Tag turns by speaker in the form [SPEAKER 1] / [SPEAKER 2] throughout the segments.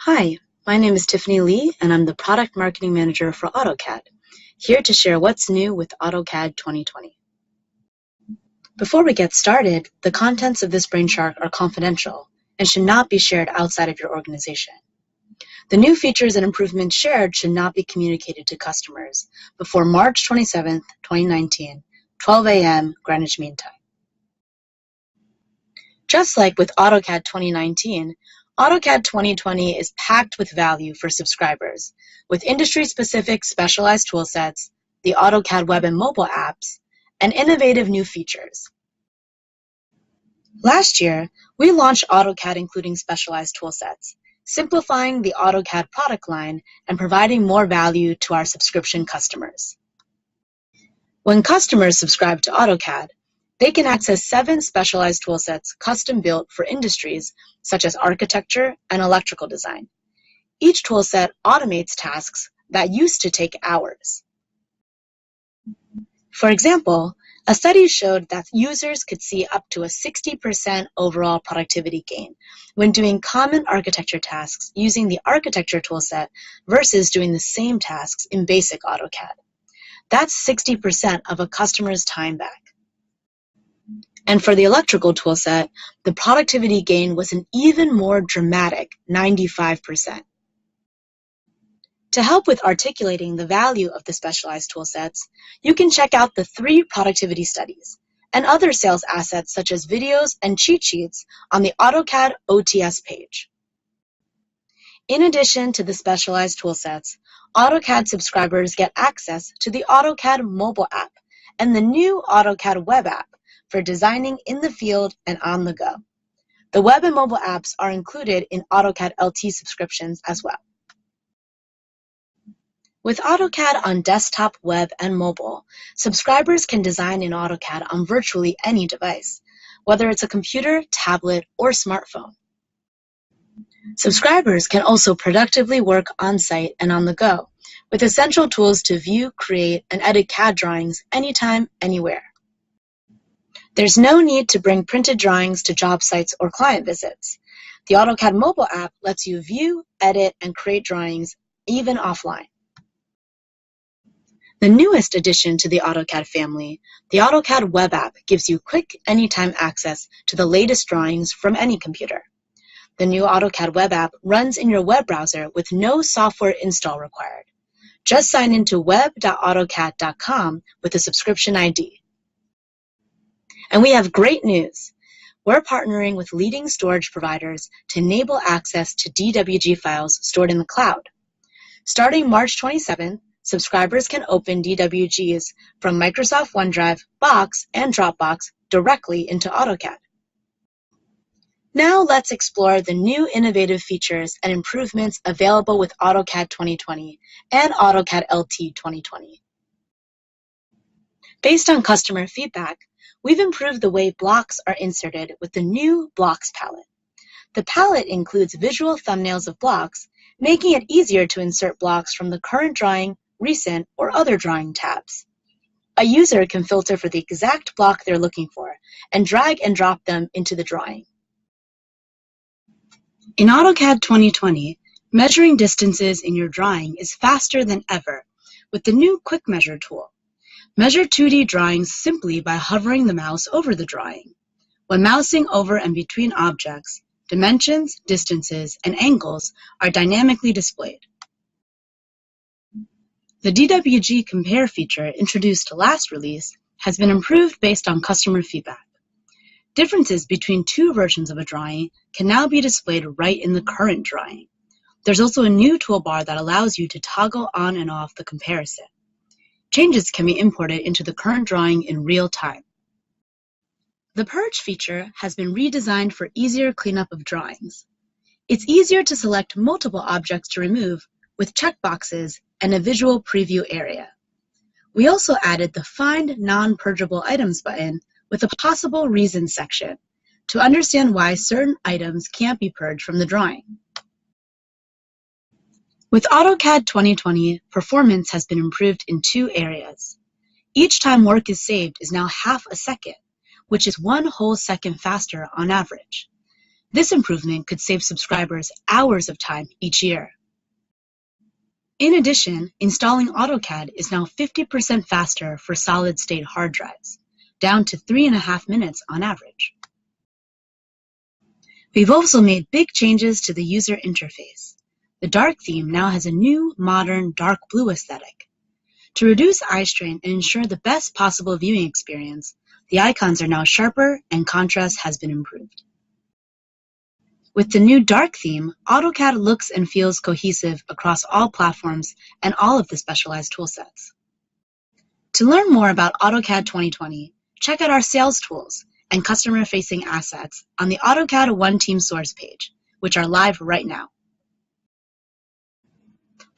[SPEAKER 1] Hi, my name is Tiffany Lee, and I'm the Product Marketing Manager for AutoCAD, here to share what's new with AutoCAD 2020. Before we get started, the contents of this Brainshark are confidential and should not be shared outside of your organization. The new features and improvements shared should not be communicated to customers before March 27, 2019, 12 a.m. Greenwich Mean Time. Just like with AutoCAD 2019, AutoCAD 2020 is packed with value for subscribers, with industry-specific specialized toolsets, the AutoCAD web and mobile apps, and innovative new features. Last year, we launched AutoCAD including specialized toolsets, simplifying the AutoCAD product line and providing more value to our subscription customers. When customers subscribe to AutoCAD, they can access 7 specialized toolsets custom-built for industries such as architecture and electrical design. Each toolset automates tasks that used to take hours. For example, a study showed that users could see up to a 60% overall productivity gain when doing common architecture tasks using the architecture toolset versus doing the same tasks in basic AutoCAD. That's 60% of a customer's time back. And for the electrical toolset, the productivity gain was an even more dramatic 95%. To help with articulating the value of the specialized toolsets, you can check out the 3 productivity studies and other sales assets such as videos and cheat sheets on the AutoCAD OTS page. In addition to the specialized toolsets, AutoCAD subscribers get access to the AutoCAD mobile app and the new AutoCAD web app for designing in the field and on the go. The web and mobile apps are included in AutoCAD LT subscriptions as well. With AutoCAD on desktop, web, and mobile, subscribers can design in AutoCAD on virtually any device, whether it's a computer, tablet, or smartphone. Subscribers can also productively work on-site and on the go, with essential tools to view, create, and edit CAD drawings anytime, anywhere. There's no need to bring printed drawings to job sites or client visits. The AutoCAD mobile app lets you view, edit, and create drawings even offline. The newest addition to the AutoCAD family, the AutoCAD web app gives you quick, anytime access to the latest drawings from any computer. The new AutoCAD web app runs in your web browser with no software install required. Just sign into web.autocad.com with a subscription ID. And we have great news. We're partnering with leading storage providers to enable access to DWG files stored in the cloud. Starting March 27th, subscribers can open DWGs from Microsoft OneDrive, Box, and Dropbox directly into AutoCAD. Now let's explore the new innovative features and improvements available with AutoCAD 2020 and AutoCAD LT 2020. Based on customer feedback, we've improved the way blocks are inserted with the new Blocks palette. The palette includes visual thumbnails of blocks, making it easier to insert blocks from the current drawing, recent, or other drawing tabs. A user can filter for the exact block they're looking for and drag and drop them into the drawing. In AutoCAD 2020, measuring distances in your drawing is faster than ever with the new Quick Measure tool. Measure 2D drawings simply by hovering the mouse over the drawing. When mousing over and between objects, dimensions, distances, and angles are dynamically displayed. The DWG Compare feature introduced last release has been improved based on customer feedback. Differences between 2 versions of a drawing can now be displayed right in the current drawing. There's also a new toolbar that allows you to toggle on and off the comparison. Changes can be imported into the current drawing in real time. The Purge feature has been redesigned for easier cleanup of drawings. It's easier to select multiple objects to remove with checkboxes and a visual preview area. We also added the Find Non-Purgeable Items button with a possible reasons section to understand why certain items can't be purged from the drawing. With AutoCAD 2020, performance has been improved in 2 areas. Each time work is saved is now half a second, which is 1 whole second faster on average. This improvement could save subscribers hours of time each year. In addition, installing AutoCAD is now 50% faster for solid-state hard drives, down to 3.5 minutes on average. We've also made big changes to the user interface. The dark theme now has a new, modern, dark blue aesthetic. To reduce eye strain and ensure the best possible viewing experience, the icons are now sharper and contrast has been improved. With the new dark theme, AutoCAD looks and feels cohesive across all platforms and all of the specialized toolsets. To learn more about AutoCAD 2020, check out our sales tools and customer-facing assets on the AutoCAD One Team source page, which are live right now.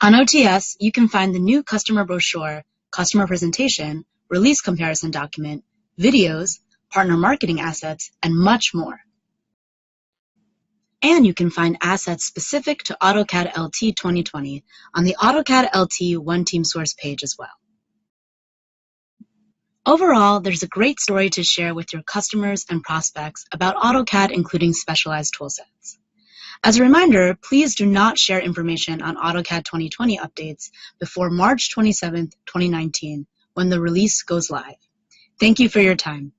[SPEAKER 1] On OTS, you can find the new customer brochure, customer presentation, release comparison document, videos, partner marketing assets, and much more. And you can find assets specific to AutoCAD LT 2020 on the AutoCAD LT One Team source page as well. Overall, there's a great story to share with your customers and prospects about AutoCAD, including specialized toolsets. As a reminder, please do not share information on AutoCAD 2020 updates before March 27, 2019, when the release goes live. Thank you for your time.